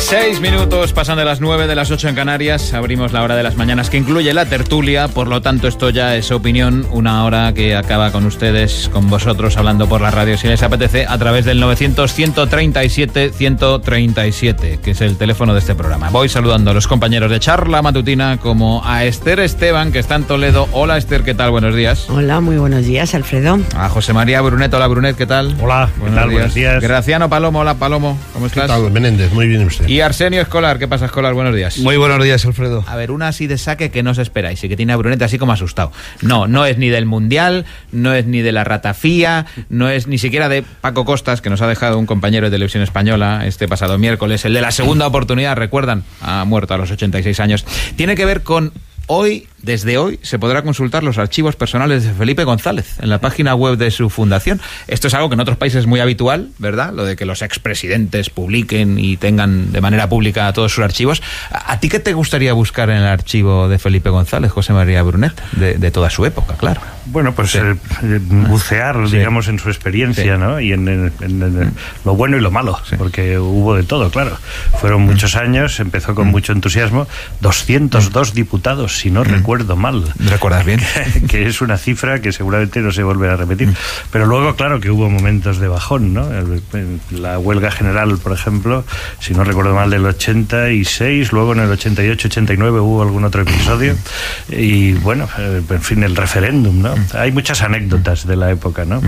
6 minutos pasan de las 9 de las 8 en Canarias. Abrimos la hora de las mañanas que incluye la tertulia. Por lo tanto, esto ya es opinión. Una hora que acaba con ustedes, con vosotros, hablando por la radio si les apetece, a través del 900-137-137, que es el teléfono de este programa. Voy saludando a los compañeros de charla matutina, como a Esther Esteban, que está en Toledo. Hola, Esther, ¿qué tal? Buenos días. Hola, muy buenos días, Alfredo. A José María Brunet. Hola, Brunet, ¿qué tal? Hola, buenos días. Graciano Palomo. Hola, Palomo, ¿cómo estás? ¿Qué tal, Menéndez? Muy bien, usted. Y Arsenio Escolar. ¿Qué pasa, Escolar? Buenos días. Muy buenos días, Alfredo. A ver, una así de saque que no os esperáis y que tiene a Brunet así como asustado. No es ni del Mundial, no es ni de la ratafía, no es ni siquiera de Paco Costas, que nos ha dejado un compañero de Televisión Española este pasado miércoles, el de la segunda oportunidad, recuerdan, ha muerto a los 86 años. Tiene que ver con hoy, desde hoy, se podrá consultar los archivos personales de Felipe González en la página web de su fundación. Esto es algo que en otros países es muy habitual, ¿verdad? Lo de que los expresidentes publiquen y tengan de manera pública todos sus archivos. ¿A ti qué te gustaría buscar en el archivo de Felipe González, José María Brunet, de toda su época, claro? Bueno, pues sí. Bucear, digamos, en su experiencia, sí, ¿no? Y en lo bueno y lo malo, sí, porque hubo de todo, claro. Fueron muchos años, empezó con mucho entusiasmo, 202 diputados, si no recuerdo mal. ¿Recuerdas bien? Que es una cifra que seguramente no se volverá a repetir. Pero luego, claro, que hubo momentos de bajón, ¿no? La huelga general, por ejemplo, si no recuerdo mal, del 86, luego en el 88, 89 hubo algún otro episodio. Y bueno, en fin, el referéndum, ¿no? Hay muchas anécdotas de la época, ¿no?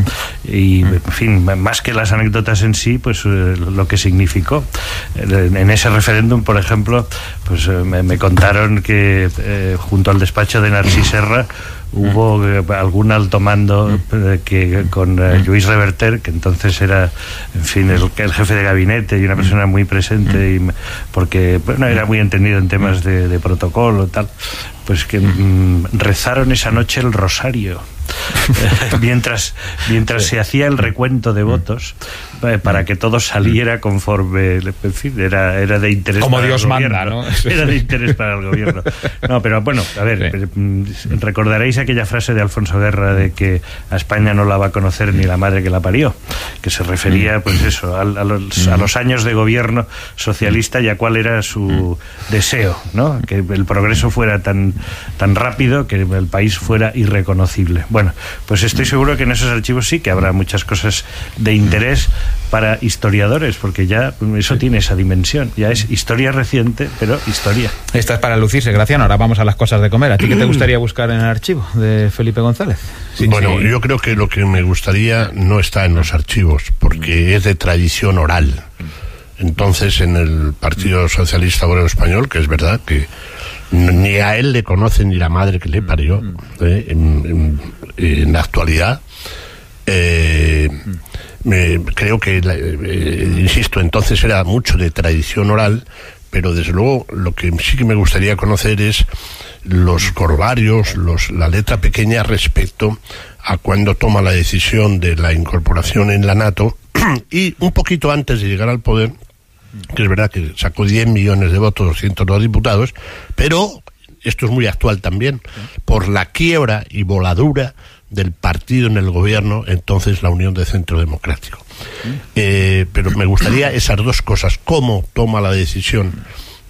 Y, en fin, más que las anécdotas en sí, pues lo que significó. En ese referéndum, por ejemplo, pues me contaron que junto al despacho de Narcís Serra hubo algún alto mando que con Lluís Reverter, que entonces era, en fin, el jefe de gabinete y una persona muy presente, y porque bueno, era muy entendido en temas de protocolo y tal, pues que rezaron esa noche el rosario mientras sí, se hacía el recuento de votos, para que todo saliera conforme, en fin, era de interés como para Dios el manda, gobierno, ¿no? Era de interés para el gobierno. No, pero bueno, a ver, recordaréis aquella frase de Alfonso Guerra de que a España no la va a conocer ni la madre que la parió, que se refería, pues eso, a los años de gobierno socialista y a cuál era su deseo, ¿no? Que el progreso fuera tan rápido que el país fuera irreconocible. Bueno, pues estoy seguro que en esos archivos sí que habrá muchas cosas de interés para historiadores, porque ya eso tiene esa dimensión, ya es historia reciente, pero historia. Esta es para lucirse, Graciano. Ahora vamos a las cosas de comer. ¿A ti qué te gustaría buscar en el archivo de Felipe González? Sí, bueno, sí. Yo creo que lo que me gustaría no está en los archivos, porque es de tradición oral. Entonces, en el Partido Socialista Obrero Español, que es verdad que ni a él le conocen ni la madre que le parió, en la actualidad, creo que, insisto, entonces era mucho de tradición oral, pero desde luego lo que sí que me gustaría conocer es los corvarios, la letra pequeña respecto a cuando toma la decisión de la incorporación en la NATO y un poquito antes de llegar al poder, que es verdad que sacó 10 millones de votos, 202 diputados, pero esto es muy actual también, por la quiebra y voladura del partido en el gobierno, entonces la Unión de Centro Democrático. Pero me gustaría esas dos cosas: cómo toma la decisión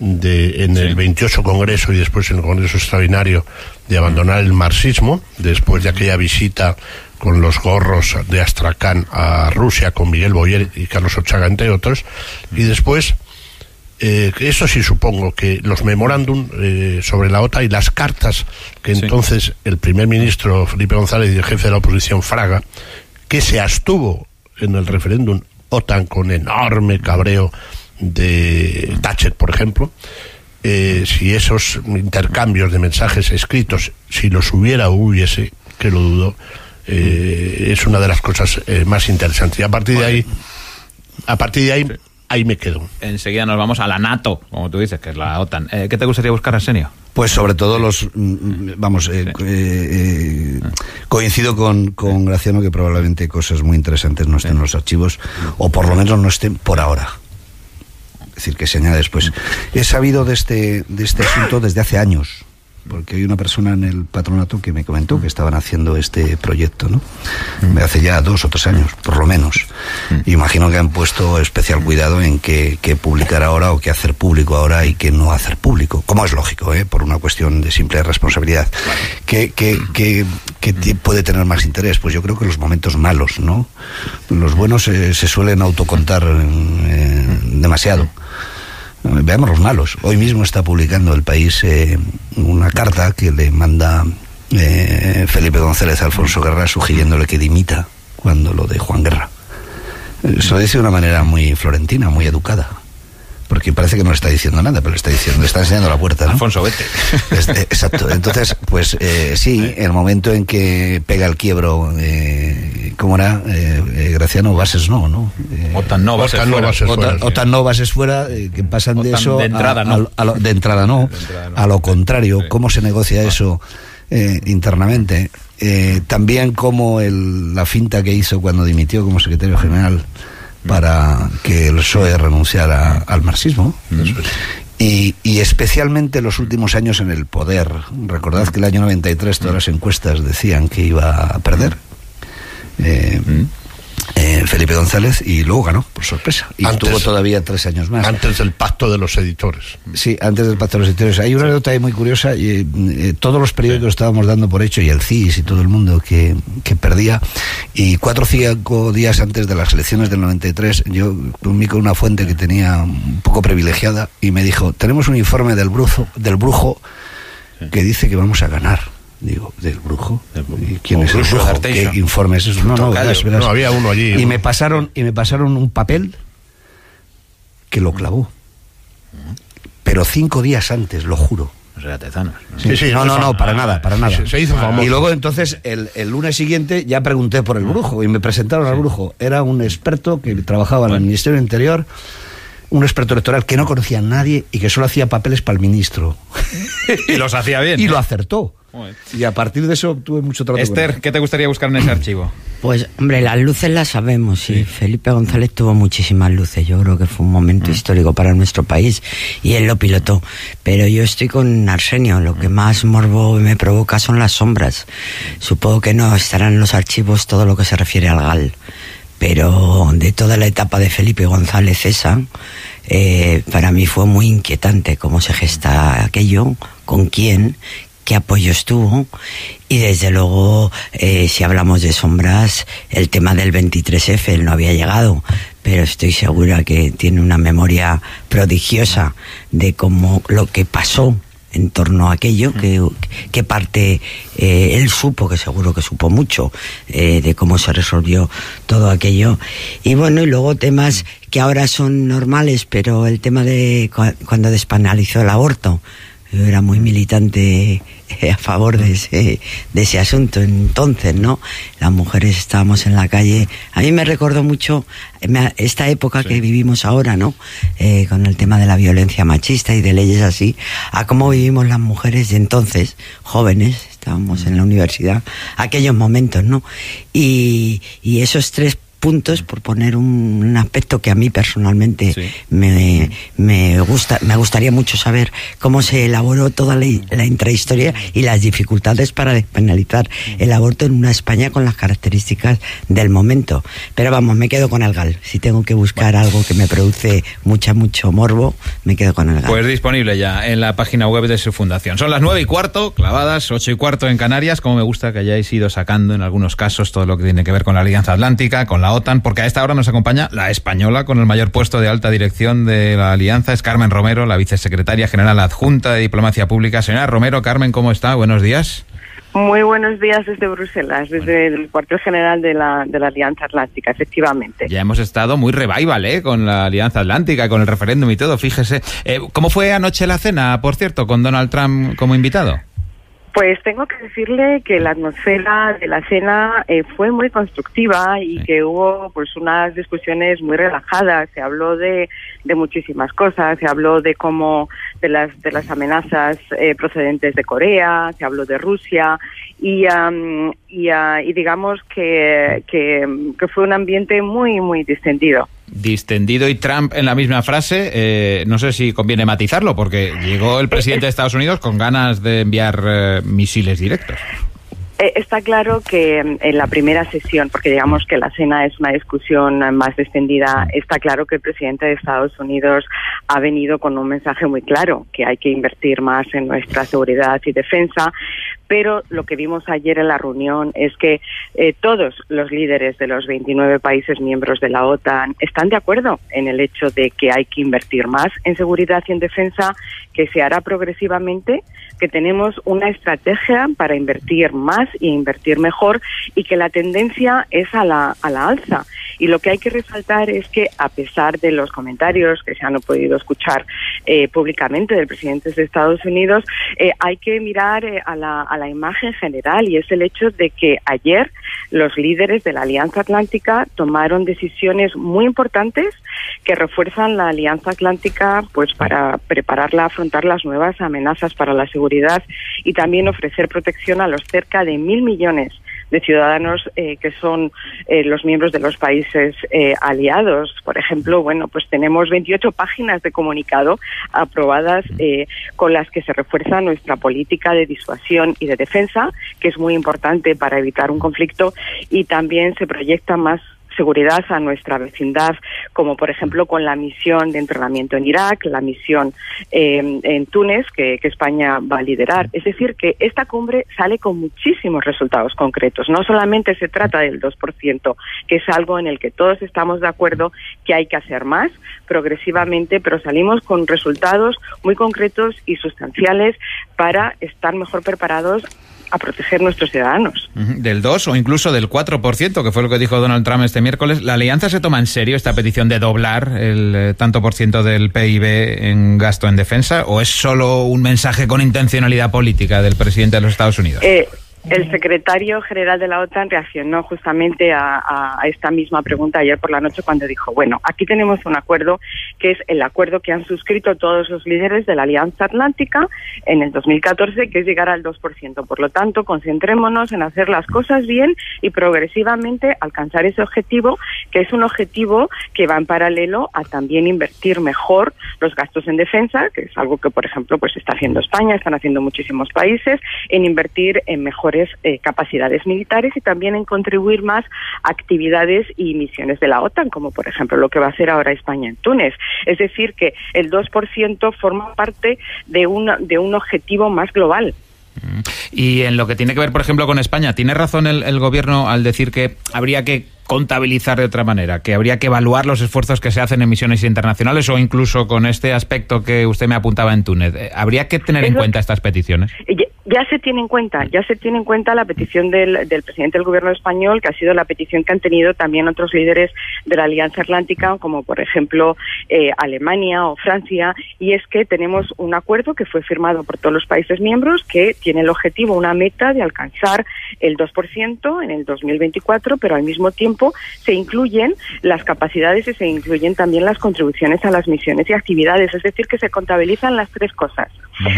en el 28 Congreso y después en el Congreso Extraordinario de abandonar el marxismo, después de aquella visita con los gorros de Astracán a Rusia con Miguel Boyer y Carlos Ochaga, entre otros, y después eso sí, supongo que los memorándum sobre la OTAN y las cartas que entonces el primer ministro Felipe González y el jefe de la oposición Fraga, que se abstuvo en el referéndum OTAN con enorme cabreo de Thatcher, por ejemplo, si esos intercambios de mensajes escritos, si los hubiese, que lo dudo, es una de las cosas más interesantes. Y a partir de ahí ahí me quedo. Enseguida nos vamos a la NATO, como tú dices, que es la OTAN. ¿Qué te gustaría buscar, Arsenio? Pues sobre todo coincido con Graciano que probablemente cosas muy interesantes no estén en los archivos, o por lo menos no estén por ahora. Es decir, que se añade después. He sabido de este asunto desde hace años. porque hay una persona en el patronato que me comentó que estaban haciendo este proyecto, ¿no? Hace ya 2 o 3 años, por lo menos. Imagino que han puesto especial cuidado en qué publicar ahora o qué hacer público ahora y qué no hacer público, como es lógico, por una cuestión de simple responsabilidad. ¿Qué puede tener más interés? Pues yo creo que los momentos malos, ¿no? Los buenos se suelen autocontar demasiado. Veamos los malos. Hoy mismo está publicando El País una carta que le manda Felipe González a Alfonso Guerra sugiriéndole que dimita cuando lo de Juan Guerra. Se lo dice de una manera muy florentina, muy educada. Porque parece que no le está diciendo nada, pero le está enseñando la puerta, ¿no? Alfonso, vete. Exacto. Entonces, pues sí, el momento en que pega el quiebro, ¿cómo era? Graciano, bases no. OTAN no, bases fuera. OTAN no, bases fuera, que pasan de eso de entrada, no. De entrada no. A lo contrario, cómo se negocia eso internamente. También como la finta que hizo cuando dimitió como secretario general para que el PSOE renunciara al marxismo. Y especialmente los últimos años en el poder. Recordad que el año 93 todas las encuestas decían que iba a perder Felipe González, y luego ganó, por sorpresa. Y tuvo todavía 3 años más. Antes del pacto de los editores. Sí, antes del pacto de los editores. Hay una anécdota ahí muy curiosa. Todos los periódicos estábamos dando por hecho, y el CIS y todo el mundo, que perdía. Y 4 o 5 días antes de las elecciones del 93, yo comí con una fuente que tenía un poco privilegiada, y me dijo: tenemos un informe del Brujo que dice que vamos a ganar. Digo, ¿del Brujo? ¿Y quién es el Brujo? ¿Qué informe es eso? No, verás. No, había uno allí. Y me pasaron un papel que lo clavó. Pero 5 días antes, lo juro. O sea, Tezanos. Sí, no, para nada. Se hizo famoso. Y luego entonces, el lunes siguiente, ya pregunté por el Brujo, y me presentaron al Brujo. Era un experto que trabajaba en el Ministerio del Interior, un experto electoral que no conocía a nadie y que solo hacía papeles para el ministro. Y los hacía bien. Y lo acertó. Y a partir de eso tuve mucho trato. Esther, ¿qué te gustaría buscar en ese archivo? Pues, hombre, las luces las sabemos, sí. Felipe González tuvo muchísimas luces. Yo creo que fue un momento histórico para nuestro país, y él lo pilotó. Pero yo estoy con Arsenio. Lo que más morbo me provoca son las sombras. Supongo que no estarán en los archivos todo lo que se refiere al GAL. Pero de toda la etapa de Felipe González esa, para mí fue muy inquietante cómo se gesta aquello, con quién, qué apoyos tuvo. Y desde luego, si hablamos de sombras, el tema del 23F, él no había llegado, pero estoy segura que tiene una memoria prodigiosa de cómo lo que pasó en torno a aquello, que parte él supo, que seguro que supo mucho, de cómo se resolvió todo aquello. Y bueno, y luego temas que ahora son normales, pero el tema de cuando despenalizó el aborto. Yo era muy militante a favor de ese asunto entonces, ¿no? Las mujeres estábamos en la calle. A mí me recordó mucho esta época que vivimos ahora, ¿no? Con el tema de la violencia machista y de leyes así, a cómo vivimos las mujeres de entonces, jóvenes, estábamos en la universidad, aquellos momentos, ¿no? Y esos 3 puntos, por poner un aspecto que a mí personalmente me gustaría mucho saber cómo se elaboró toda la intrahistoria y las dificultades para despenalizar el aborto en una España con las características del momento. Pero vamos, me quedo con el GAL. Si tengo que buscar algo que me produce mucho morbo, me quedo con el GAL. Pues disponible ya en la página web de su fundación. Son las 9:15, clavadas, 8:15 en Canarias. Como me gusta que hayáis ido sacando en algunos casos todo lo que tiene que ver con la Alianza Atlántica, con la OTAN, porque a esta hora nos acompaña la española con el mayor puesto de alta dirección de la Alianza, es Carmen Romero, la vicesecretaria general adjunta de Diplomacia Pública. Señora Romero, Carmen, ¿cómo está? Buenos días. Muy buenos días desde Bruselas, desde el cuartel general de la Alianza Atlántica, efectivamente. Ya hemos estado muy revival, con la Alianza Atlántica, con el referéndum y todo, fíjese. ¿Cómo fue anoche la cena, por cierto, con Donald Trump como invitado? Pues tengo que decirle que la atmósfera de la cena fue muy constructiva y que hubo pues unas discusiones muy relajadas. Se habló de muchísimas cosas, se habló de cómo de las amenazas procedentes de Corea, se habló de Rusia y digamos que fue un ambiente muy muy distendido. Distendido y Trump en la misma frase, no sé si conviene matizarlo, porque llegó el presidente de Estados Unidos con ganas de enviar misiles directos. Está claro que en la primera sesión, porque digamos que la cena es una discusión más extendida, está claro que el presidente de Estados Unidos ha venido con un mensaje muy claro, que hay que invertir más en nuestra seguridad y defensa, pero lo que vimos ayer en la reunión es que todos los líderes de los 29 países miembros de la OTAN están de acuerdo en el hecho de que hay que invertir más en seguridad y en defensa, que se hará progresivamente, que tenemos una estrategia para invertir más y invertir mejor y que la tendencia es a la alza. Y lo que hay que resaltar es que, a pesar de los comentarios que se han podido escuchar públicamente del presidente de Estados Unidos, hay que mirar a la imagen general, y es el hecho de que ayer los líderes de la Alianza Atlántica tomaron decisiones muy importantes que refuerzan la Alianza Atlántica pues para prepararla a afrontar las nuevas amenazas para la seguridad y también ofrecer protección a los cerca de 1.000 millones de ciudadanos que son los miembros de los países aliados. Por ejemplo, pues tenemos 28 páginas de comunicado aprobadas con las que se refuerza nuestra política de disuasión y de defensa, que es muy importante para evitar un conflicto, y también se proyecta más seguridad a nuestra vecindad, como por ejemplo con la misión de entrenamiento en Irak, la misión en Túnez, que España va a liderar. Es decir, que esta cumbre sale con muchísimos resultados concretos. No solamente se trata del 2%, que es algo en el que todos estamos de acuerdo que hay que hacer más progresivamente, pero salimos con resultados muy concretos y sustanciales para estar mejor preparados a proteger nuestros ciudadanos. Del 2 o incluso del 4%, que fue lo que dijo Donald Trump este miércoles. ¿La Alianza se toma en serio esta petición de doblar el tanto por ciento del PIB en gasto en defensa, o es solo un mensaje con intencionalidad política del presidente de los Estados Unidos? El secretario general de la OTAN reaccionó justamente a esta misma pregunta ayer por la noche cuando dijo, aquí tenemos un acuerdo que es el acuerdo que han suscrito todos los líderes de la Alianza Atlántica en el 2014, que es llegar al 2%. Por lo tanto, concentrémonos en hacer las cosas bien y progresivamente alcanzar ese objetivo, que es un objetivo que va en paralelo a también invertir mejor los gastos en defensa, que es algo que, por ejemplo, pues está haciendo España, están haciendo muchísimos países, en invertir en mejores capacidades militares y también en contribuir más a actividades y misiones de la OTAN, como por ejemplo lo que va a hacer ahora España en Túnez. Es decir, que el 2% forma parte de un objetivo más global. Y en lo que tiene que ver, por ejemplo, con España, ¿tiene razón el gobierno al decir que habría que contabilizar de otra manera, que habría que evaluar los esfuerzos que se hacen en misiones internacionales, o incluso con este aspecto que usted me apuntaba en Túnez? ¿Habría que tener en cuenta estas peticiones? Ya se tiene en cuenta la petición del presidente del gobierno español, que ha sido la petición que han tenido también otros líderes de la Alianza Atlántica, como por ejemplo Alemania o Francia, y es que tenemos un acuerdo que fue firmado por todos los países miembros que tiene el objetivo, una meta de alcanzar el 2% en el 2024, pero al mismo tiempo se incluyen las capacidades y se incluyen también las contribuciones a las misiones y actividades, es decir, que se contabilizan las tres cosas.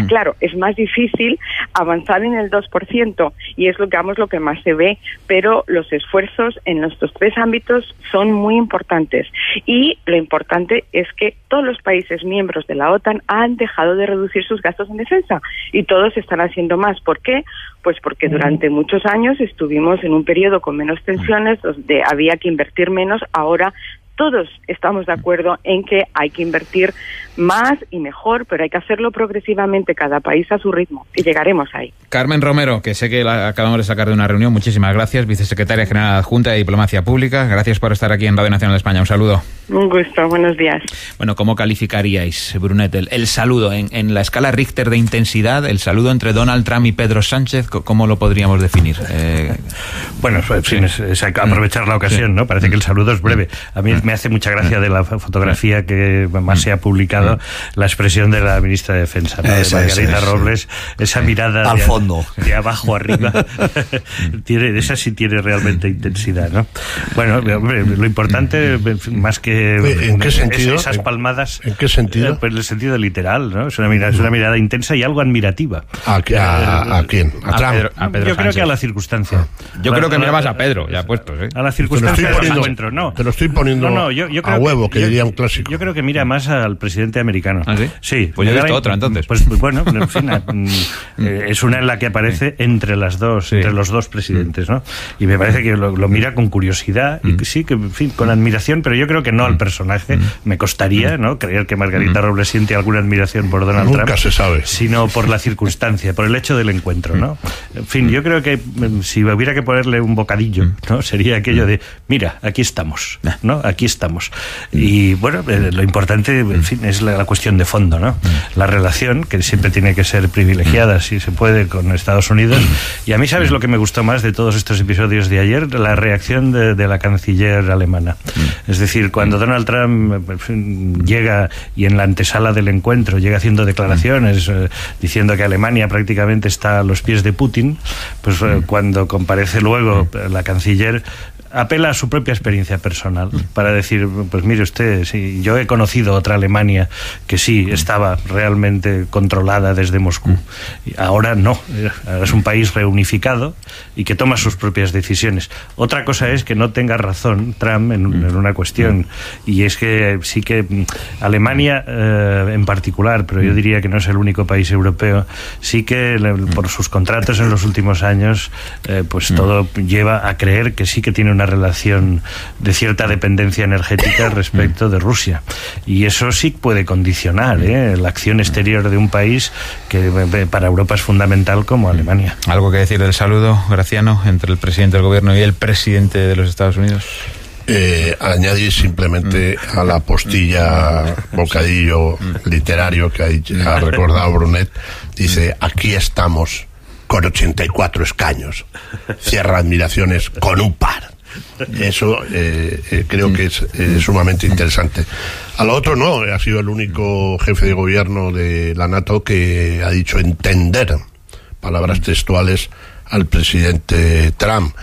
Claro, es más difícil avanzar en el 2% y es lo que más se ve, pero los esfuerzos en estos tres ámbitos son muy importantes, y lo importante es que todos los países miembros de la OTAN han dejado de reducir sus gastos en defensa y todos están haciendo más. ¿Por qué? Pues porque durante muchos años estuvimos en un periodo con menos tensiones, donde había que invertir menos. Ahora todos estamos de acuerdo en que hay que invertir más y mejor, pero hay que hacerlo progresivamente, cada país a su ritmo, y llegaremos ahí. Carmen Romero, que sé que la acabamos de sacar de una reunión, muchísimas gracias, vicesecretaria general adjunta de Diplomacia Pública. Gracias por estar aquí en Radio Nacional de España. Un saludo. Un gusto, buenos días. Bueno, ¿cómo calificaríais, Brunet, el saludo en la escala Richter de intensidad, el saludo entre Donald Trump y Pedro Sánchez? ¿Cómo lo podríamos definir? Es aprovechar la ocasión, ¿no? Parece que el saludo es breve. A mí me hace mucha gracia de la fotografía que más se ha publicado destacado la expresión de la ministra de Defensa, ¿no? De Margarita Robles, esa mirada al fondo, de abajo arriba. Esa sí tiene realmente intensidad, ¿no? Bueno, hombre, lo importante, más que ¿en qué sentido? Esas palmadas. ¿En qué sentido? Pues en el sentido literal, ¿no? Es una mirada intensa y algo admirativa. ¿A quién? ¿A Trump? A Pedro Yo creo Sánchez. que a la circunstancia. Yo creo que mira más a Pedro, ya puestos, ¿eh? A la circunstancia del encuentro, no. Te lo estoy poniendo yo a huevo, que diría un clásico. Yo creo que mira más al presidente americano. ¿Ah, sí? Sí. Pues yo he visto otra, entonces. Pues bueno, en fin, es una en la que aparece entre los dos presidentes, ¿no? Y me parece que lo mira con curiosidad y sí, que en fin, con admiración, pero yo creo que no al personaje. Me costaría, ¿no?, creer que Margarita Robles siente alguna admiración por Donald Trump. Nunca se sabe. Sino por la circunstancia, por el hecho del encuentro, ¿no? En fin, yo creo que si hubiera que ponerle un bocadillo, ¿no?, sería aquello de, mira, aquí estamos, ¿no? Aquí estamos. Y bueno, lo importante, en fin, es la cuestión de fondo, ¿no? La relación, que siempre tiene que ser privilegiada, si se puede, con Estados Unidos. Y a mí, ¿sabes lo que me gustó más de todos estos episodios de ayer? La reacción de la canciller alemana. Es decir, cuando Donald Trump, en fin, llega y en la antesala del encuentro llega haciendo declaraciones diciendo que Alemania prácticamente está a los pies de Putin, pues cuando comparece luego la canciller, apela a su propia experiencia personal para decir, pues mire usted, sí, yo he conocido otra Alemania que sí estaba realmente controlada desde Moscú. Y ahora no, ahora es un país reunificado y que toma sus propias decisiones. Otra cosa es que no tenga razón Trump en una cuestión, y es que sí que Alemania en particular, pero yo diría que no es el único país europeo, sí que por sus contratos en los últimos años, pues todo lleva a creer que sí que tiene una relación de cierta dependencia energética respecto de Rusia, y eso sí puede condicionar la acción exterior de un país que para Europa es fundamental como Alemania. ¿Algo que decir del saludo, Graciano, entre el presidente del gobierno y el presidente de los Estados Unidos? Añadir simplemente a la postilla bocadillo literario que ha recordado Brunet, dice, aquí estamos con 84 escaños, cierra admiraciones con un par. Eso creo que es sumamente interesante. A lo otro no, ha sido el único jefe de gobierno de la NATO que ha dicho entender, palabras textuales, al presidente Trump.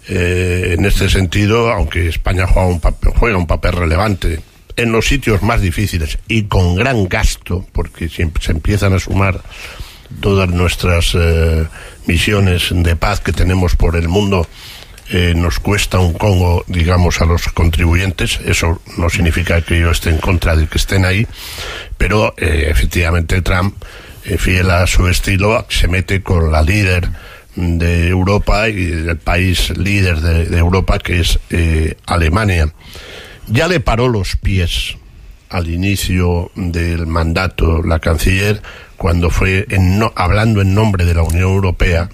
En este sentido, aunque España juega un papel relevante en los sitios más difíciles y con gran gasto, porque siempre se empiezan a sumar todas nuestras misiones de paz que tenemos por el mundo, nos cuesta un congo, digamos, a los contribuyentes. Eso no significa que yo esté en contra de que estén ahí, pero efectivamente Trump, fiel a su estilo, se mete con la líder de Europa y el país líder de Europa, que es Alemania. Ya le paró los pies al inicio del mandato la canciller cuando fue hablando en nombre de la Unión Europea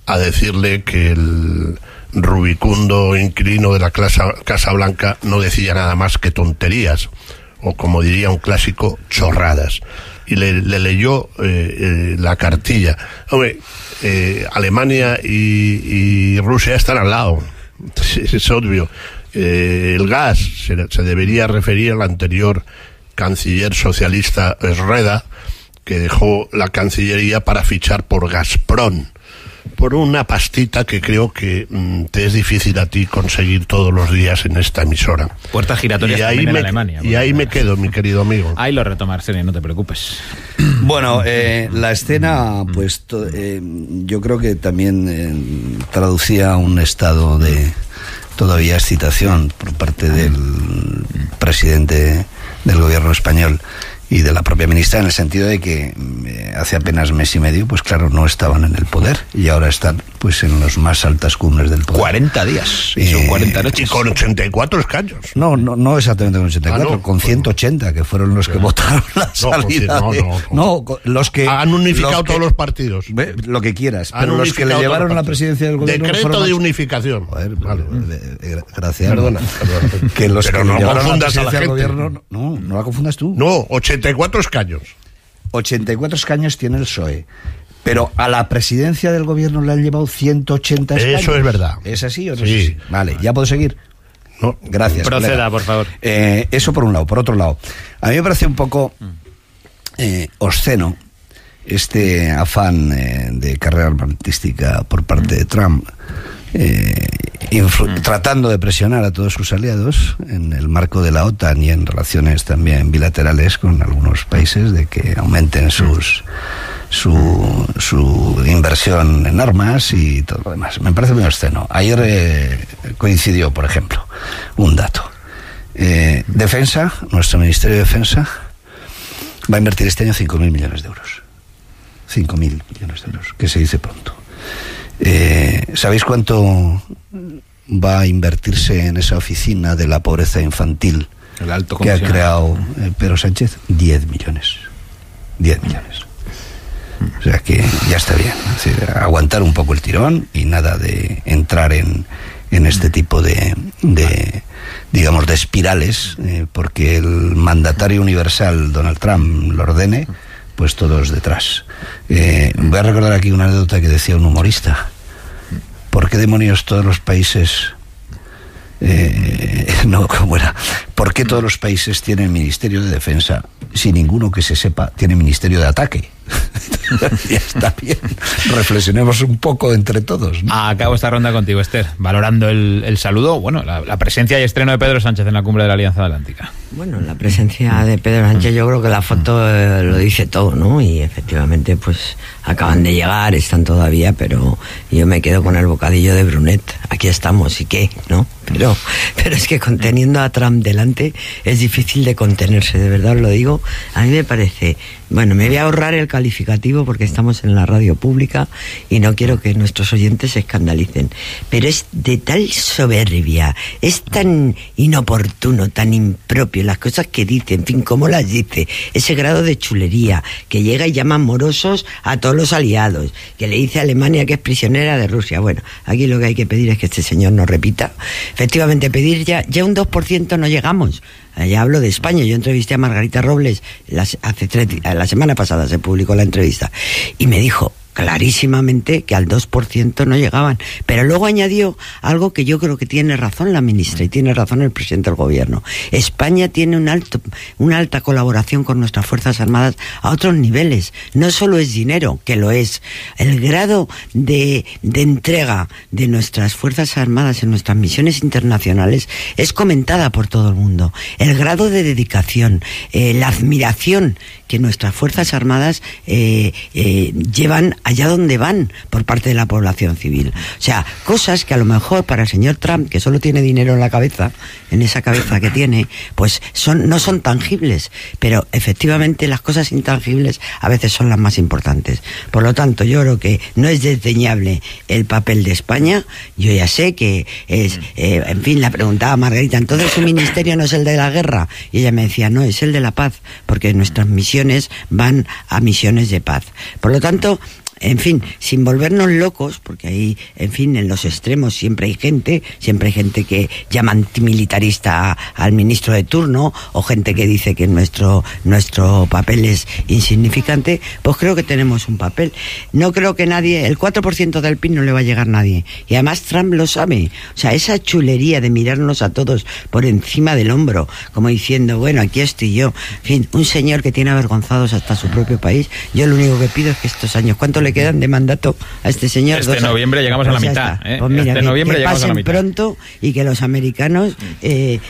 a decirle que el rubicundo inquilino de la Casa Blanca no decía nada más que tonterías, o como diría un clásico, chorradas. Y le leyó la cartilla. Hombre, Alemania y Rusia están al lado, es obvio. El gas se debería referir al anterior canciller socialista Schröder, que dejó la cancillería para fichar por Gazprom, por una pastita que creo que te es difícil a ti conseguir todos los días en esta emisora. Puertas giratorias también en Alemania. Y ahí me quedo, mi querido amigo. Ahí lo retomo, Arsenio, no te preocupes. Bueno, la escena, pues yo creo que también traducía un estado de todavía excitación por parte del presidente del gobierno español y de la propia ministra, en el sentido de que hace apenas mes y medio, pues claro, no estaban en el poder y ahora están pues en las más altas cumbres del poder. 40 días, y son 40 noches. Y con 84 escaños. No exactamente con 84, con 180, que fueron los que votaron la salida. Los que han unificado todos los partidos. Lo que quieras, pero los que le llevaron a la presidencia del gobierno. Decreto de unificación. Joder, vale. Gracias. Perdona. Que los pero que no llevaron confundas a la a la presidencia del gente. gobierno. No la confundas tú. No, 84 escaños. 84 escaños tiene el PSOE. Pero a la presidencia del gobierno le han llevado 180 escaños. Eso es verdad. ¿Es así o no sí. es así? Vale, ¿ya puedo seguir? ¿no? Gracias. Proceda, colega. por favor. Eso por un lado. Por otro lado, a mí me parece un poco obsceno este afán de carrera armamentística por parte de Trump, tratando de presionar a todos sus aliados en el marco de la OTAN y en relaciones también bilaterales con algunos países, de que aumenten su inversión en armas y todo lo demás. Me parece muy obsceno. Ayer coincidió, por ejemplo, un dato. Defensa, nuestro Ministerio de Defensa va a invertir este año 5.000 millones de euros. 5.000 millones de euros, que se dice pronto. ¿Sabéis cuánto va a invertirse en esa oficina de la pobreza infantil El alto que ha creado Pedro Sánchez? 10 millones. 10 millones. O sea que ya está bien. Es decir, aguantar un poco el tirón y nada de entrar en este tipo de digamos, de espirales, porque el mandatario universal, Donald Trump, lo ordene, pues todos detrás. Voy a recordar aquí una anécdota que decía un humorista. ¿Por qué demonios todos los países... no, ¿cómo era? ¿Por qué todos los países tienen Ministerio de Defensa si ninguno que se sepa tiene Ministerio de Ataque? Ya está bien. Reflexionemos un poco entre todos, ¿no? Acabo esta ronda contigo, Esther, valorando el saludo, bueno, la presencia y estreno de Pedro Sánchez en la cumbre de la Alianza Atlántica. Bueno, la presencia de Pedro Sánchez, yo creo que la foto lo dice todo, ¿no? Y efectivamente, pues acaban de llegar, están todavía, pero yo me quedo con el bocadillo de Brunet. Aquí estamos, ¿y qué? ¿No? Pero es que conteniendo a Trump delante es difícil de contenerse, de verdad os lo digo. A mí me parece... Bueno, me voy a ahorrar el calificativo porque estamos en la radio pública y no quiero que nuestros oyentes se escandalicen. Pero es de tal soberbia, es tan inoportuno, tan impropio, las cosas que dice, en fin, cómo las dice, ese grado de chulería, que llega y llama morosos a todos los aliados, que le dice a Alemania que es prisionera de Rusia. Bueno, aquí lo que hay que pedir es que este señor no repita. Efectivamente, pedir ya un 2% no llegamos. Ya hablo de España. Yo entrevisté a Margarita Robles la semana pasada, se publicó la entrevista, y me dijo clarísimamente que al 2% no llegaban. Pero luego añadió algo que yo creo que tiene razón la ministra y tiene razón el presidente del gobierno. España tiene una alta colaboración con nuestras Fuerzas Armadas a otros niveles. No solo es dinero, que lo es. El grado de entrega de nuestras Fuerzas Armadas en nuestras misiones internacionales es comentada por todo el mundo. El grado de dedicación, la admiración que nuestras Fuerzas Armadas llevan allá donde van por parte de la población civil. O sea, cosas que a lo mejor para el señor Trump, que solo tiene dinero en la cabeza, en esa cabeza que tiene, pues no son tangibles, pero efectivamente las cosas intangibles a veces son las más importantes. Por lo tanto, yo creo que no es desdeñable el papel de España. Yo ya sé que es, en fin, la preguntaba Margarita, ¿entonces su ministerio no es el de la guerra? Y ella me decía, no, es el de la paz, porque nuestras misiones van a misiones de paz. Por lo tanto, en fin, sin volvernos locos, porque ahí, en fin, en los extremos siempre hay gente que llama antimilitarista al ministro de turno, o gente que dice que nuestro papel es insignificante. Pues creo que tenemos un papel. No creo que nadie, el 4% del PIB no le va a llegar a nadie, y además Trump lo sabe. O sea, esa chulería de mirarnos a todos por encima del hombro, como diciendo, bueno, aquí estoy yo. En fin, un señor que tiene avergonzados hasta su propio país. Yo lo único que pido es que estos años, ¿cuánto le quedan de mandato a este señor? Este noviembre llegamos a la mitad. Pues mira, este noviembre que llegamos a la pasen mitad. pronto y que los americanos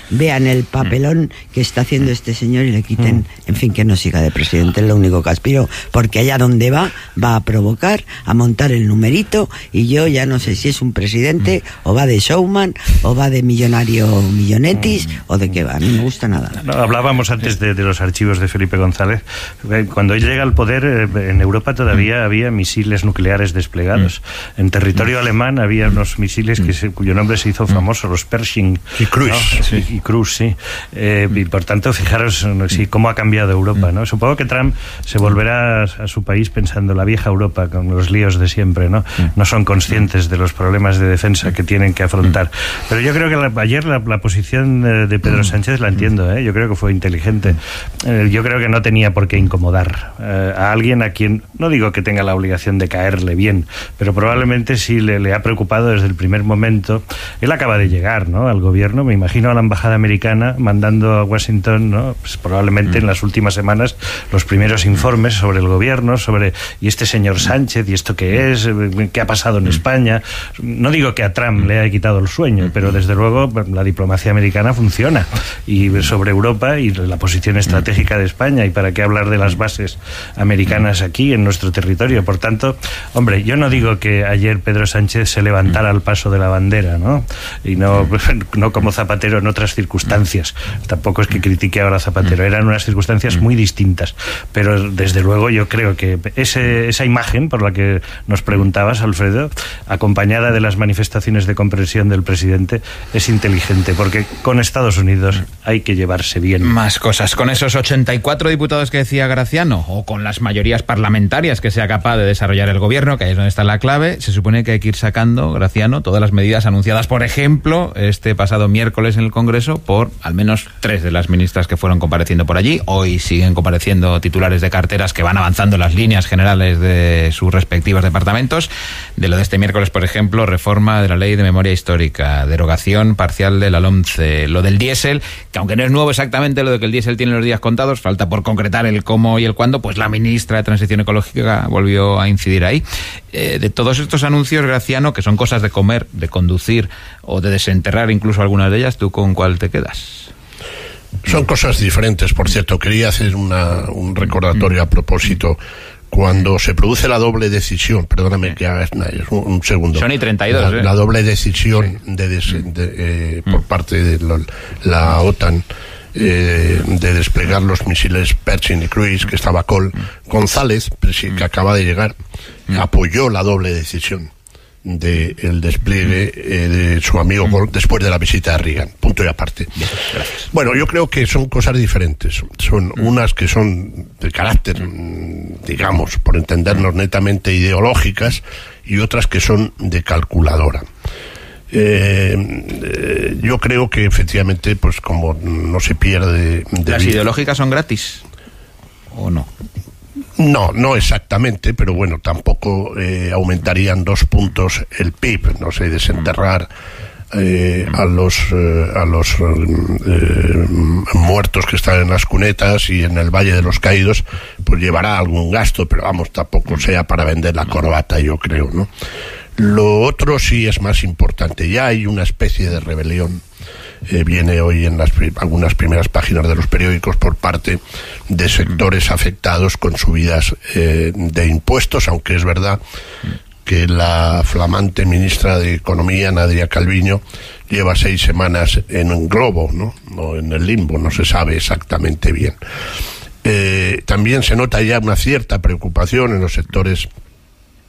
vean el papelón que está haciendo este señor y le quiten, en fin, que no siga de presidente. Es lo único que aspiro, porque allá donde va a provocar, a montar el numerito, y yo ya no sé si es un presidente o va de showman o va de millonetis o de qué va. A mí no me gusta nada. No, hablábamos antes de los archivos de Felipe González. Cuando él llega al poder, en Europa todavía había misiles nucleares desplegados. En territorio alemán había unos misiles cuyo nombre se hizo famoso, los Pershing y Cruise, ¿no? Sí. Y Cruise, sí. Y por tanto, fijaros cómo ha cambiado Europa, ¿no? Supongo que Trump se volverá a su país pensando la vieja Europa con los líos de siempre, ¿no? No son conscientes de los problemas de defensa que tienen que afrontar. Pero yo creo que ayer la posición de Pedro Sánchez la entiendo, ¿eh? Yo creo que fue inteligente. Yo creo que no tenía por qué incomodar a alguien a quien, no digo que tenga la obligación obligación de caerle bien, pero probablemente sí le ha preocupado desde el primer momento. Él acaba de llegar, ¿no?, al gobierno, me imagino a la embajada americana mandando a Washington, ¿no?, pues probablemente en las últimas semanas los primeros informes sobre el gobierno, sobre y este señor Sánchez, y esto qué es, qué ha pasado en España. No digo que a Trump le haya quitado el sueño, pero desde luego la diplomacia americana funciona, y sobre Europa y la posición estratégica de España, y para qué hablar de las bases americanas aquí en nuestro territorio. Por tanto, hombre, yo no digo que ayer Pedro Sánchez se levantara al paso de la bandera, ¿no?, y no como Zapatero en otras circunstancias. Tampoco es que critique ahora a Zapatero, eran unas circunstancias muy distintas, pero desde luego yo creo que esa imagen por la que nos preguntabas, Alfredo, acompañada de las manifestaciones de comprensión del presidente, es inteligente, porque con Estados Unidos hay que llevarse bien. Más cosas. Con esos 84 diputados que decía Graciano, o con las mayorías parlamentarias que sea capaz de desarrollar el gobierno, que ahí es donde está la clave, se supone que hay que ir sacando, Graciano, todas las medidas anunciadas, por ejemplo, este pasado miércoles en el Congreso, por al menos 3 de las ministras que fueron compareciendo por allí. Hoy siguen compareciendo titulares de carteras que van avanzando las líneas generales de sus respectivos departamentos. De lo de este miércoles, por ejemplo, reforma de la Ley de Memoria Histórica, derogación parcial de la LOMCE, lo del diésel, que aunque no es nuevo exactamente lo de que el diésel tiene los días contados, falta por concretar el cómo y el cuándo, pues la ministra de Transición Ecológica volvió a incidir ahí. De todos estos anuncios, Graciano, que son cosas de comer, de conducir o de desenterrar incluso algunas de ellas, ¿tú con cuál te quedas? Son cosas diferentes, por cierto. Quería hacer un recordatorio a propósito. Cuando se produce la doble decisión, perdóname que hagas un segundo. Son y 32, la doble decisión por parte de la OTAN de desplegar los misiles Pershing y Cruise, que estaba González, que acaba de llegar, apoyó la doble decisión del despliegue de su amigo después de la visita de Reagan, punto y aparte. Bueno, yo creo que son cosas diferentes. Son unas que son de carácter, digamos, por entendernos netamente ideológicas, y otras que son de calculadora. Yo creo que efectivamente, pues como no se pierde de ¿Las ideológicas son gratis o no? No exactamente, pero bueno, tampoco aumentarían 2 puntos el PIB, no sé, desenterrar a los muertos que están en las cunetas y en el Valle de los Caídos, pues llevará algún gasto, pero vamos, tampoco sea para vender la corbata, yo creo, ¿no? Lo otro sí es más importante. Ya hay una especie de rebelión, viene hoy en algunas primeras páginas de los periódicos, por parte de sectores afectados con subidas de impuestos, aunque es verdad que la flamante ministra de Economía, Nadia Calviño, lleva 6 semanas en un globo, ¿no? O en el limbo, no se sabe exactamente bien. También se nota ya una cierta preocupación en los sectores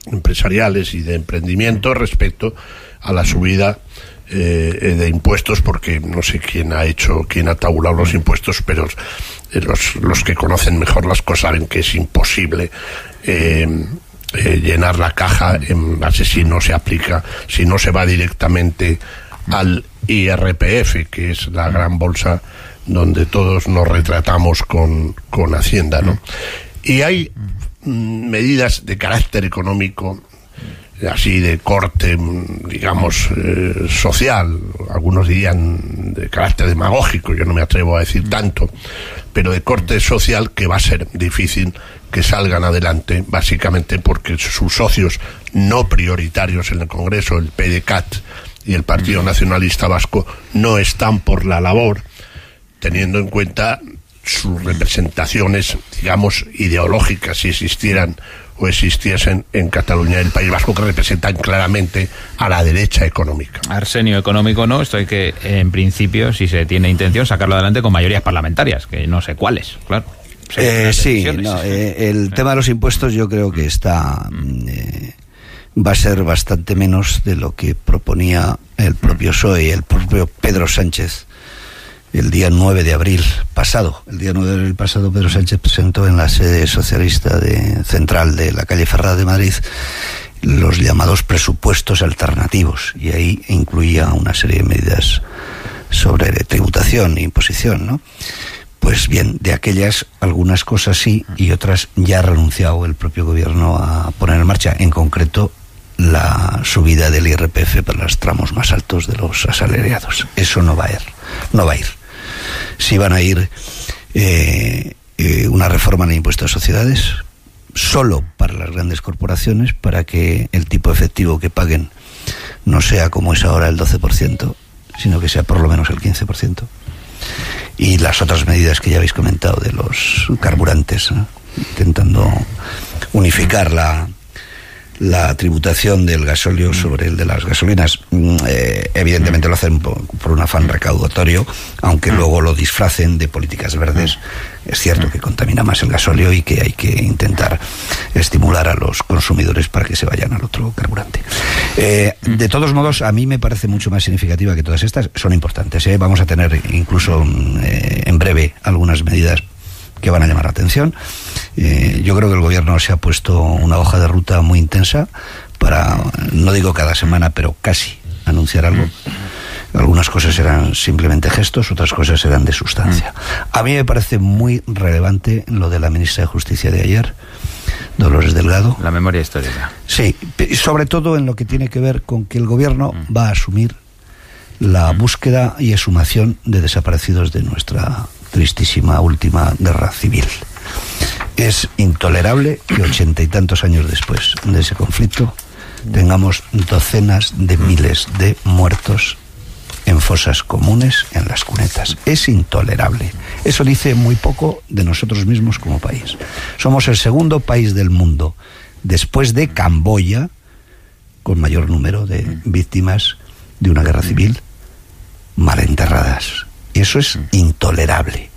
empresariales y de emprendimiento respecto a la subida de impuestos, porque no sé quién ha tabulado los impuestos, pero los que conocen mejor las cosas saben que es imposible llenar la caja en base si no se aplica, si no se va directamente al IRPF, que es la gran bolsa donde todos nos retratamos con Hacienda, ¿no? Y hay medidas de carácter económico, así de corte, digamos, social, algunos dirían de carácter demagógico, yo no me atrevo a decir tanto, pero de corte social, que va a ser difícil que salgan adelante, básicamente porque sus socios no prioritarios en el Congreso, el PDeCAT y el Partido Nacionalista Vasco, no están por la labor, teniendo en cuenta sus representaciones, digamos, ideológicas, si existieran o existiesen en Cataluña y el País Vasco, que representan claramente a la derecha económica. Arsenio económico no, esto hay que, en principio, si se tiene intención, sacarlo adelante con mayorías parlamentarias, que no sé cuáles, claro. El tema de los impuestos yo creo que va a ser bastante menos de lo que proponía el propio PSOE y el propio Pedro Sánchez el día 9 de abril pasado. El día 9 de abril pasado Pedro Sánchez presentó en la sede socialista central de la calle Ferrada de Madrid los llamados presupuestos alternativos, y ahí incluía una serie de medidas sobre tributación e imposición, ¿no? Pues bien, de aquellas algunas cosas sí y otras ya ha renunciado el propio gobierno a poner en marcha, en concreto la subida del IRPF para los tramos más altos de los asalariados. Eso no va a ir. Sí van a ir una reforma en el impuesto a sociedades, solo para las grandes corporaciones, para que el tipo efectivo que paguen no sea como es ahora el 12%, sino que sea por lo menos el 15%. Y las otras medidas que ya habéis comentado de los carburantes, ¿no? Intentando unificar la tributación del gasóleo sobre el de las gasolinas. Evidentemente lo hacen por un afán recaudatorio, aunque luego lo disfracen de políticas verdes. Es cierto que contamina más el gasóleo y que hay que intentar estimular a los consumidores para que se vayan al otro carburante. De todos modos, a mí me parece mucho más significativa que todas estas. Son importantes, ¿eh? Vamos a tener incluso en breve algunas medidas que van a llamar la atención. Yo creo que el gobierno se ha puesto una hoja de ruta muy intensa para, no digo cada semana, pero casi anunciar algo. Algunas cosas eran simplemente gestos, otras cosas eran de sustancia. A mí me parece muy relevante lo de la ministra de Justicia de ayer, Dolores Delgado. La memoria histórica. Sí, sobre todo en lo que tiene que ver con que el gobierno va a asumir la búsqueda y exhumación de desaparecidos de nuestra tristísima última guerra civil. Es intolerable que 80 y tantos años después de ese conflicto tengamos docenas de miles de muertos en fosas comunes en las cunetas. Es intolerable. Eso dice muy poco de nosotros mismos como país. Somos el segundo país del mundo, después de Camboya, con mayor número de víctimas de una guerra civil mal enterradas. Eso es intolerable.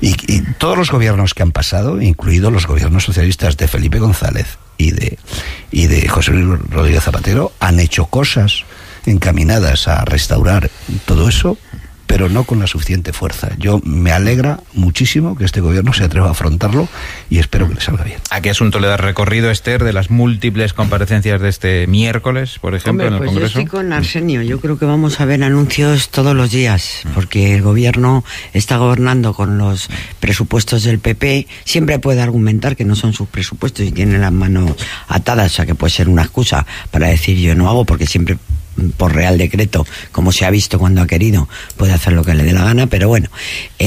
Y todos los gobiernos que han pasado, incluidos los gobiernos socialistas de Felipe González y de José Luis Rodríguez Zapatero, han hecho cosas encaminadas a restaurar todo eso, pero no con la suficiente fuerza. Yo me alegra muchísimo que este gobierno se atreva a afrontarlo y espero que le salga bien. ¿A qué asunto le da recorrido, Esther, de las múltiples comparecencias de este miércoles, por ejemplo, en el Congreso? Yo estoy con Arsenio. Yo creo que vamos a ver anuncios todos los días, porque el gobierno está gobernando con los presupuestos del PP. Siempre puede argumentar que no son sus presupuestos y tiene las manos atadas, o sea que puede ser una excusa para decir yo no hago, porque siempre por Real Decreto, como se ha visto cuando ha querido, puede hacer lo que le dé la gana, pero bueno,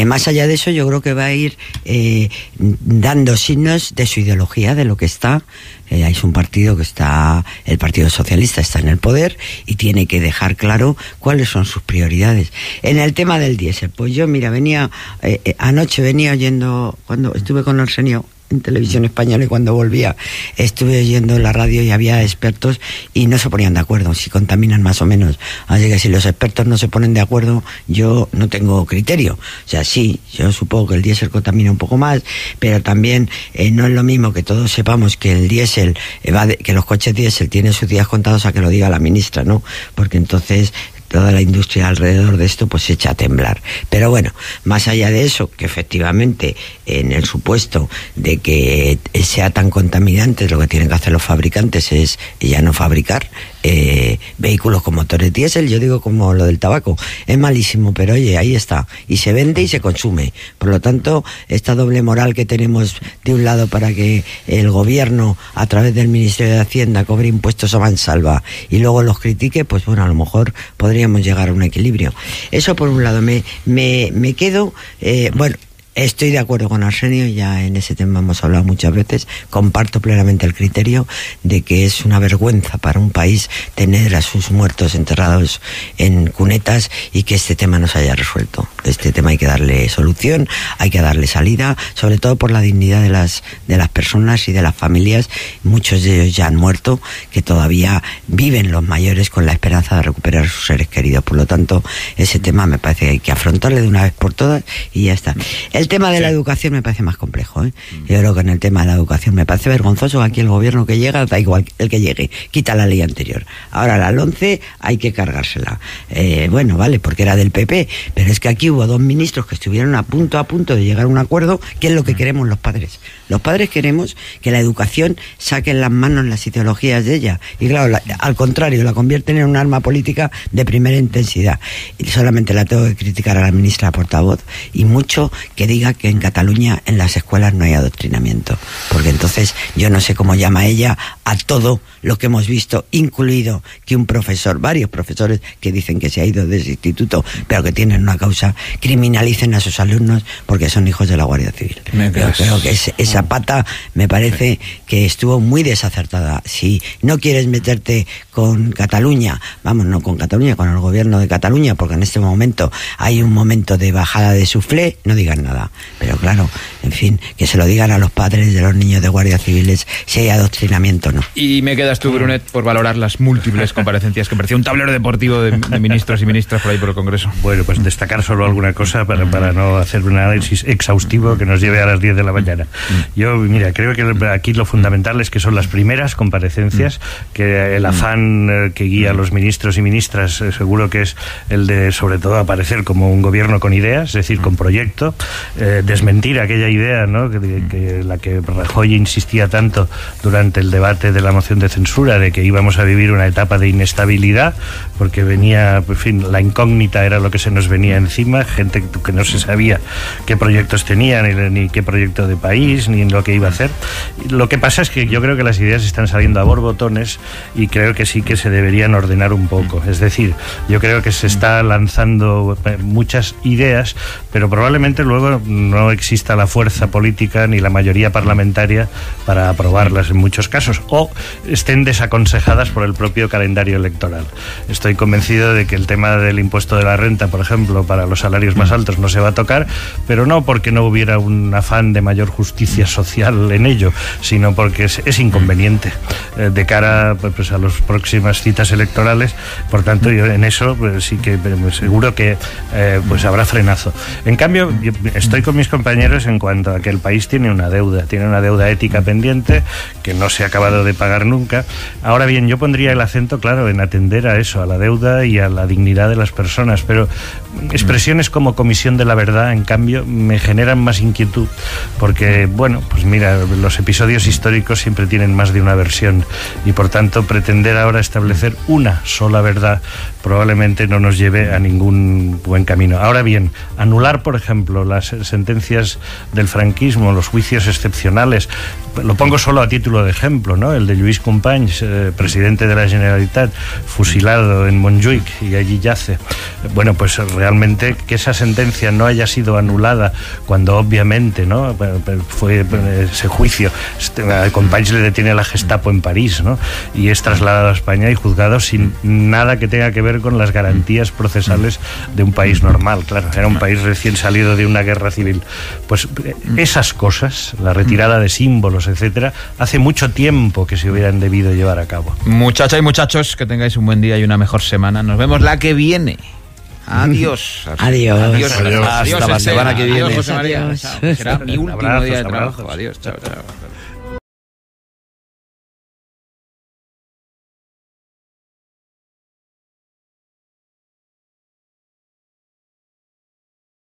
más allá de eso yo creo que va a ir dando signos de su ideología, de lo que está. Es un partido que está, el Partido Socialista está en el poder y tiene que dejar claro cuáles son sus prioridades. En el tema del diésel, pues yo, mira, anoche venía oyendo, cuando estuve con Arsenio en Televisión Española, y cuando volvía estuve oyendo la radio y había expertos y no se ponían de acuerdo si contaminan más o menos. Así que si los expertos no se ponen de acuerdo, yo no tengo criterio. O sea, sí, yo supongo que el diésel contamina un poco más, pero también no es lo mismo que todos sepamos que el diésel que los coches diésel tienen sus días contados a que lo diga la ministra, ¿no? Porque entonces toda la industria alrededor de esto pues se echa a temblar. Pero bueno, más allá de eso, que efectivamente en el supuesto de que sea tan contaminante, lo que tienen que hacer los fabricantes es ya no fabricar vehículos con motores diésel. Yo digo como lo del tabaco, es malísimo, pero oye, ahí está, y se vende y se consume. Por lo tanto, esta doble moral que tenemos de un lado para que el gobierno a través del Ministerio de Hacienda cobre impuestos a mansalva y luego los critique, pues bueno, a lo mejor podríamos llegar a un equilibrio. Eso por un lado. Me quedo, bueno, estoy de acuerdo con Arsenio, ya en ese tema hemos hablado muchas veces, comparto plenamente el criterio de que es una vergüenza para un país tener a sus muertos enterrados en cunetas y que este tema no se haya resuelto. Este tema hay que darle solución, hay que darle salida, sobre todo por la dignidad de las personas y de las familias. Muchos de ellos ya han muerto, que todavía viven los mayores con la esperanza de recuperar a sus seres queridos. Por lo tanto, ese tema me parece que hay que afrontarle de una vez por todas y ya está. El tema de la educación me parece más complejo, ¿eh? Yo creo que en el tema de la educación me parece vergonzoso que aquí el gobierno que llega, da igual el que llegue, quita la ley anterior. Ahora la LOMCE hay que cargársela. Bueno, vale, porque era del PP, pero es que aquí hubo dos ministros que estuvieron a punto de llegar a un acuerdo, que es lo que queremos los padres. Los padres queremos que la educación saque en las manos las ideologías de ella. Y claro, al contrario, la convierten en un arma política de primera intensidad. Y solamente la tengo que criticar a la ministra portavoz, y mucho que diga diga que en Cataluña en las escuelas no hay adoctrinamiento, porque entonces yo no sé cómo llama ella a todo lo que hemos visto, incluido que un profesor, varios profesores que dicen que se ha ido de ese instituto, pero que tienen una causa, criminalicen a sus alumnos porque son hijos de la Guardia Civil. Pero creo que esa pata me parece que estuvo muy desacertada. Si no quieres meterte con Cataluña, vamos, no con Cataluña, con el gobierno de Cataluña, porque en este momento hay un momento de bajada de suflé, no digan nada. Pero claro, en fin, que se lo digan a los padres de los niños de guardias civiles si hay adoctrinamiento o no. Y me quedas tú, Brunet, por valorar las múltiples comparecencias que parecía un tablero deportivo de ministros y ministras por ahí por el Congreso. Bueno, pues destacar solo alguna cosa para no hacer un análisis exhaustivo que nos lleve a las 10 de la mañana. Yo, mira, creo que aquí lo fundamental es que son las primeras comparecencias, que el afán que guía a los ministros y ministras seguro que es el de, sobre todo, aparecer como un gobierno con ideas, es decir, con proyecto, desmentir aquella idea, ¿no?, que la que Rajoy insistía tanto durante el debate de la moción de censura, de que íbamos a vivir una etapa de inestabilidad, porque venía, en fin, la incógnita era lo que se nos venía encima, gente que no se sabía qué proyectos tenían, ni qué proyecto de país, ni en lo que iba a hacer. Lo que pasa es que yo creo que las ideas están saliendo a borbotones y creo que sí que se deberían ordenar un poco. Es decir, yo creo que se está lanzando muchas ideas, pero probablemente luego no exista la fuerza política ni la mayoría parlamentaria para aprobarlas en muchos casos, o estén desaconsejadas por el propio calendario electoral. Estoy convencido de que el tema del impuesto de la renta, por ejemplo, para los salarios más altos no se va a tocar, pero no porque no hubiera un afán de mayor justicia social en ello, sino porque es inconveniente de cara, pues, a las próximas citas electorales. Por tanto, yo en eso sí que seguro que pues habrá frenazo. En cambio, yo estoy con mis compañeros en cuanto a que el país tiene una deuda ética pendiente que no se ha acabado de pagar nunca. Ahora bien, yo pondría el acento, claro, en atender a eso, a la deuda y a la dignidad de las personas, pero expresiones como Comisión de la Verdad, en cambio, me generan más inquietud, porque, bueno, pues mira, los episodios históricos siempre tienen más de una versión y, por tanto, pretender ahora establecer una sola verdad probablemente no nos lleve a ningún buen camino. Ahora bien, anular, por ejemplo, las sentencias del franquismo, los juicios excepcionales, lo pongo solo a título de ejemplo, ¿no? El de Lluís Companys, presidente de la Generalitat, fusilado en Montjuïc y allí yace. Bueno, pues realmente que esa sentencia no haya sido anulada cuando obviamente, ¿no?, fue ese juicio, a Companys le detiene la Gestapo en París, ¿no?, y es trasladado a España y juzgado sin nada que tenga que ver con las garantías procesales de un país normal. Claro, era un país recién salido de una guerra civil. Pues esas cosas, la retirada de símbolos, etcétera, hace mucho tiempo que se hubieran debido llevar a cabo. Muchachas y muchachos, que tengáis un buen día y una mejor semana. Nos vemos la que viene. Adiós. Adiós. Adiós. Adiós. Hasta la semana que viene. Adiós, José María. Adiós. Será mi último Abrazos, día de abrazos. trabajo. Adiós. Chao, chao.